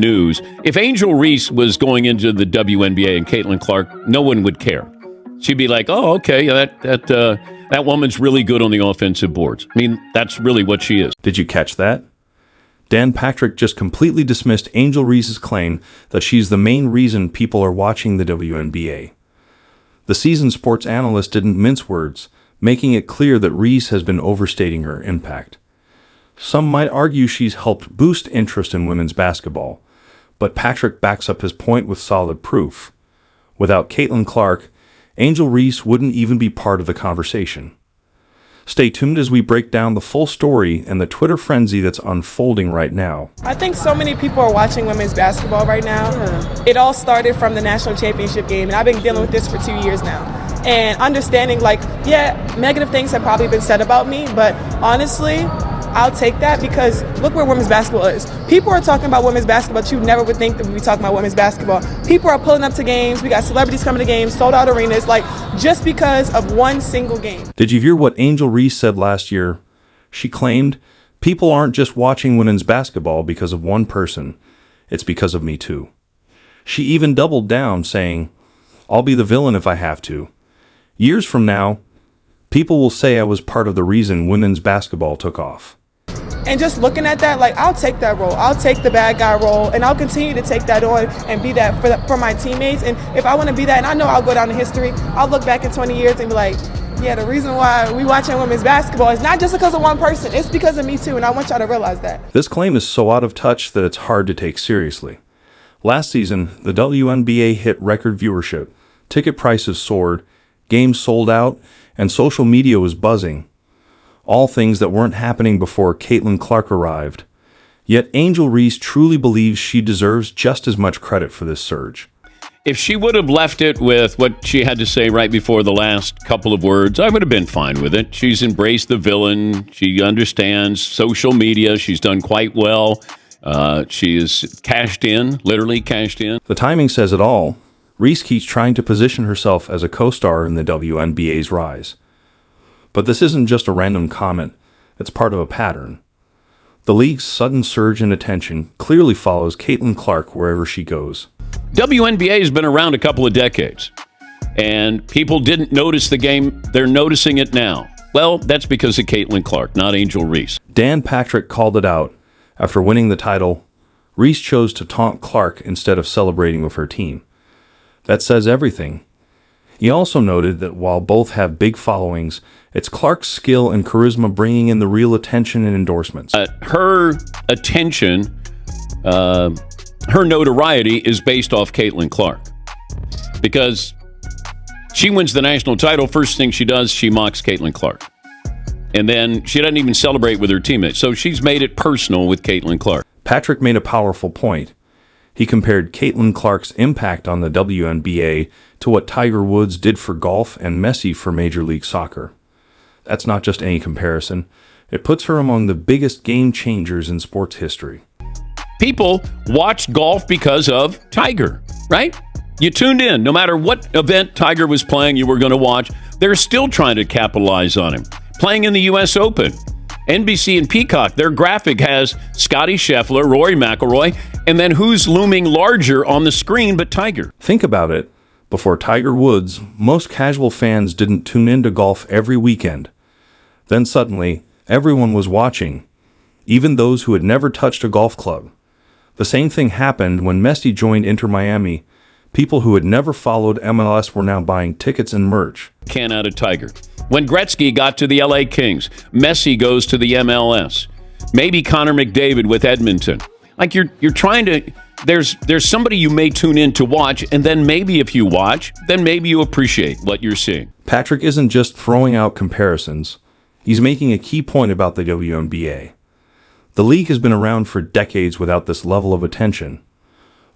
news. If Angel Reese was going into the WNBA and Caitlin Clark, no one would care. She'd be like, oh, okay, that woman's really good on the offensive boards. I mean, that's really what she is. Did you catch that? Dan Patrick just completely dismissed Angel Reese's claim that she's the main reason people are watching the WNBA. The seasoned sports analyst didn't mince words, making it clear that Reese has been overstating her impact. Some might argue she's helped boost interest in women's basketball, but Patrick backs up his point with solid proof. Without Caitlin Clark, Angel Reese wouldn't even be part of the conversation. Stay tuned as we break down the full story and the Twitter frenzy that's unfolding right now. I think so many people are watching women's basketball right now. It all started from the national championship game, and I've been dealing with this for 2 years now. And understanding, negative things have probably been said about me, but honestly, I'll take that because look where women's basketball is. People are talking about women's basketball, but you never would think that we'd be talking about women's basketball. People are pulling up to games. We got celebrities coming to games, sold out arenas, just because of one single game. Did you hear what Angel Reese said last year? She claimed, people aren't just watching women's basketball because of one person. It's because of me too. She even doubled down, saying, I'll be the villain if I have to. Years from now, people will say I was part of the reason women's basketball took off. And just looking at that, I'll take that role. I'll take the bad guy role, and I'll continue to take that on and be that for my teammates. And if I want to be that, and I know I'll go down in history, I'll look back in 20 years and be like, yeah, the reason why we watching women's basketball is not just because of one person. It's because of me too, and I want y'all to realize that. This claim is so out of touch that it's hard to take seriously. Last season, the WNBA hit record viewership, ticket prices soared, games sold out, and social media was buzzing. All things that weren't happening before Caitlin Clark arrived. Yet Angel Reese truly believes she deserves just as much credit for this surge. If she would have left it with what she had to say right before the last couple of words, I would have been fine with it. She's embraced the villain. She understands social media. She's done quite well. She is cashed in, literally cashed in. The timing says it all. Reese keeps trying to position herself as a co-star in the WNBA's rise. But this isn't just a random comment. It's part of a pattern. The league's sudden surge in attention clearly follows Caitlin Clark wherever she goes. WNBA has been around a couple of decades, and people didn't notice the game. They're noticing it now. Well, that's because of Caitlin Clark, not Angel Reese. Dan Patrick called it out. After winning the title, Reese chose to taunt Clark instead of celebrating with her team. That says everything. He also noted that while both have big followings, it's Clark's skill and charisma bringing in the real attention and endorsements. Her attention, her notoriety is based off Caitlin Clark. Because she wins the national title, first thing she does, she mocks Caitlin Clark. And then she doesn't even celebrate with her teammates. So she's made it personal with Caitlin Clark. Patrick made a powerful point. He compared Caitlin Clark's impact on the WNBA to what Tiger Woods did for golf and Messi for Major League Soccer. That's not just any comparison. It puts her among the biggest game changers in sports history. People watched golf because of Tiger, right? You tuned in. No matter what event Tiger was playing, you were going to watch. They're still trying to capitalize on him. Playing in the U.S. Open. NBC and Peacock, their graphic has Scottie Scheffler, Rory McIlroy, and then who's looming larger on the screen but Tiger? Think about it. Before Tiger Woods, most casual fans didn't tune into golf every weekend. Then suddenly, everyone was watching, even those who had never touched a golf club. The same thing happened when Messi joined Inter Miami. People who had never followed MLS were now buying tickets and merch. Can out of Tiger. When Gretzky got to the LA Kings, Messi goes to the MLS. Maybe Connor McDavid with Edmonton. Like you're trying to, there's somebody you may tune in to watch, and then maybe if you watch, then maybe you appreciate what you're seeing. Patrick isn't just throwing out comparisons. He's making a key point about the WNBA. The league has been around for decades without this level of attention.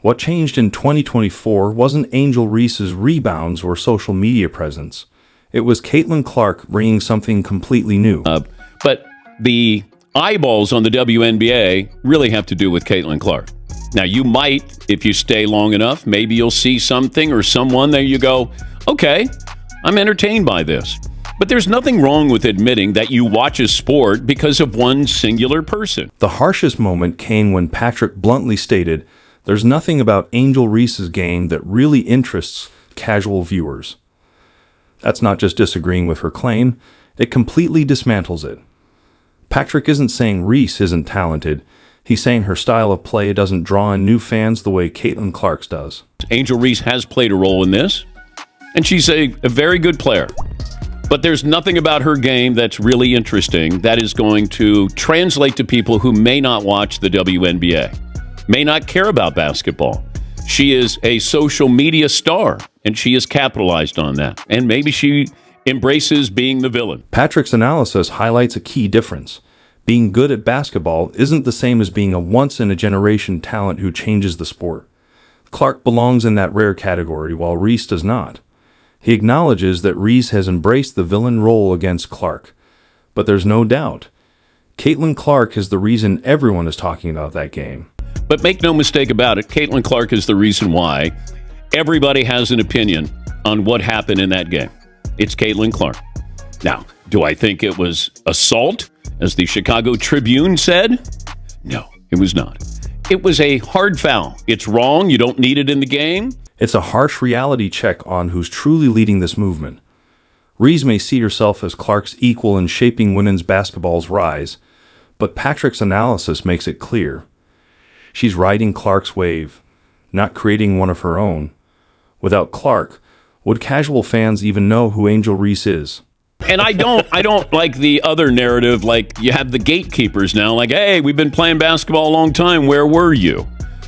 What changed in 2024 wasn't Angel Reese's rebounds or social media presence. It was Caitlin Clark bringing something completely new. But the eyeballs on the WNBA really have to do with Caitlin Clark. Now, you might, if you stay long enough, maybe you'll see something or someone there you go, okay, I'm entertained by this. But there's nothing wrong with admitting that you watch a sport because of one singular person. The harshest moment came when Patrick bluntly stated There's nothing about Angel Reese's game that really interests casual viewers. That's not just disagreeing with her claim, it completely dismantles it. Patrick isn't saying Reese isn't talented, he's saying her style of play doesn't draw in new fans the way Caitlin Clark's does. Angel Reese has played a role in this, and she's a very good player. But there's nothing about her game that's really interesting that is going to translate to people who may not watch the WNBA, may not care about basketball. She is a social media star, and she has capitalized on that. And maybe she embraces being the villain. Patrick's analysis highlights a key difference. Being good at basketball isn't the same as being a once-in-a-generation talent who changes the sport. Clark belongs in that rare category, while Reese does not. He acknowledges that Reese has embraced the villain role against Clark. But there's no doubt, Caitlin Clark is the reason everyone is talking about that game. But make no mistake about it, Caitlin Clark is the reason why everybody has an opinion on what happened in that game. It's Caitlin Clark. Now, do I think it was assault, as the Chicago Tribune said? No, it was not. It was a hard foul. It's wrong. You don't need it in the game. It's a harsh reality check on who's truly leading this movement. Reese may see herself as Clark's equal in shaping women's basketball's rise, but Patrick's analysis makes it clear. She's riding Clark's wave, not creating one of her own. Without Clark, would casual fans even know who Angel Reese is? And I don't like the other narrative, like you have the gatekeepers now, like, hey, we've been playing basketball a long time, where were you?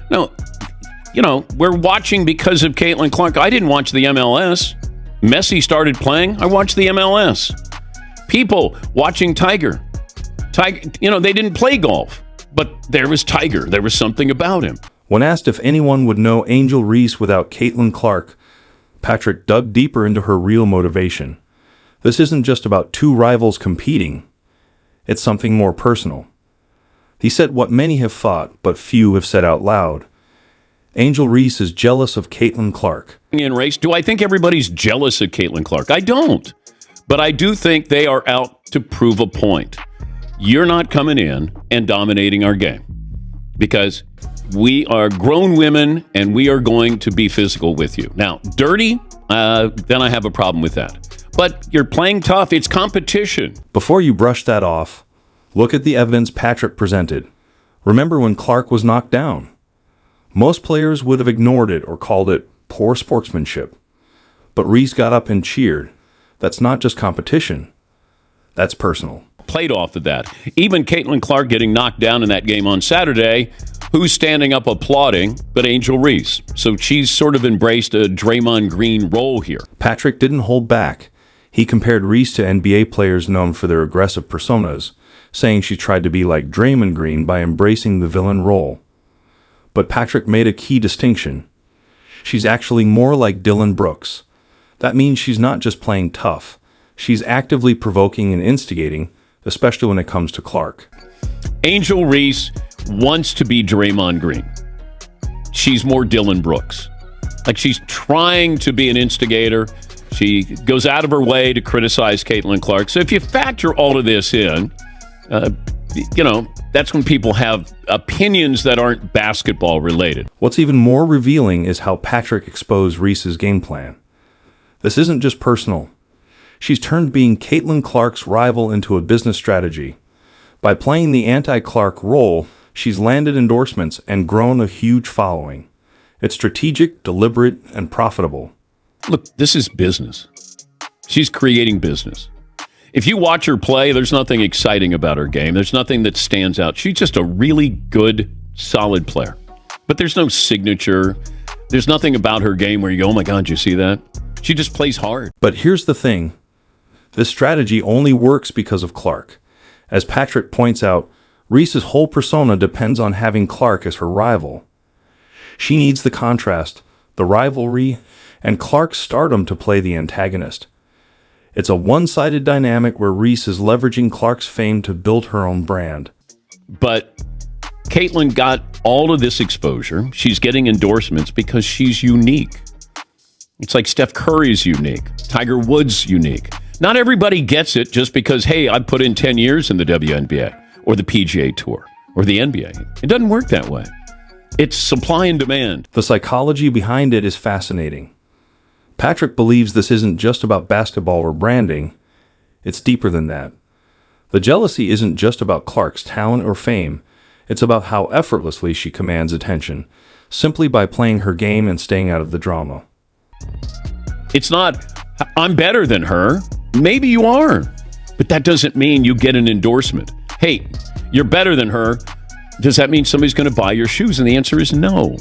No, we're watching because of Caitlin Clark. I didn't watch the MLS. Messi started playing, I watched the MLS. People watching Tiger, they didn't play golf, but there was Tiger. There was something about him. When asked if anyone would know Angel Reese without Caitlin Clark, Patrick dug deeper into her real motivation. This isn't just about two rivals competing. It's something more personal. He said what many have thought, but few have said out loud. Angel Reese is jealous of Caitlin Clark. In race, do I think everybody's jealous of Caitlin Clark? I don't. But I do think they are out to prove a point. You're not coming in and dominating our game because we are grown women and we are going to be physical with you. Now, dirty, then I have a problem with that. But you're playing tough. It's competition. Before you brush that off, look at the evidence Patrick presented. Remember when Clark was knocked down? Most players would have ignored it or called it poor sportsmanship. But Reese got up and cheered. That's not just competition. That's personal. Played off of that. Even Caitlin Clark getting knocked down in that game on Saturday, who's standing up applauding but Angel Reese? So she's sort of embraced a Draymond Green role here. Patrick didn't hold back. He compared Reese to NBA players known for their aggressive personas, saying she tried to be like Draymond Green by embracing the villain role. But Patrick made a key distinction. She's actually more like Dylan Brooks. That means she's not just playing tough. She's actively provoking and instigating, especially when it comes to Clark. Angel Reese wants to be Draymond Green. She's more Dylan Brooks. Like she's trying to be an instigator. She goes out of her way to criticize Caitlin Clark. So if you factor all of this in, that's when people have opinions that aren't basketball related. What's even more revealing is how Patrick exposed Reese's game plan. This isn't just personal. She's turned being Caitlin Clark's rival into a business strategy. By playing the anti-Clark role, she's landed endorsements and grown a huge following. It's strategic, deliberate, and profitable. Look, this is business. She's creating business. If you watch her play, there's nothing exciting about her game. There's nothing that stands out. She's just a really good, solid player. But there's no signature. There's nothing about her game where you go, oh my God, you see that? She just plays hard. But here's the thing. This strategy only works because of Clark. As Patrick points out, Reese's whole persona depends on having Clark as her rival. She needs the contrast, the rivalry, and Clark's stardom to play the antagonist. It's a one-sided dynamic where Reese is leveraging Clark's fame to build her own brand. But Caitlin got all of this exposure. She's getting endorsements because she's unique. It's like Steph Curry's unique. Tiger Woods' unique. Not everybody gets it just because, hey, I put in 10 years in the WNBA or the PGA Tour or the NBA. It doesn't work that way. It's supply and demand. The psychology behind it is fascinating. Patrick believes this isn't just about basketball or branding. It's deeper than that. The jealousy isn't just about Clark's talent or fame. It's about how effortlessly she commands attention, simply by playing her game and staying out of the drama. It's not, I'm better than her. Maybe you are, but that doesn't mean you get an endorsement. Hey, you're better than her. Does that mean somebody's going to buy your shoes? And the answer is no.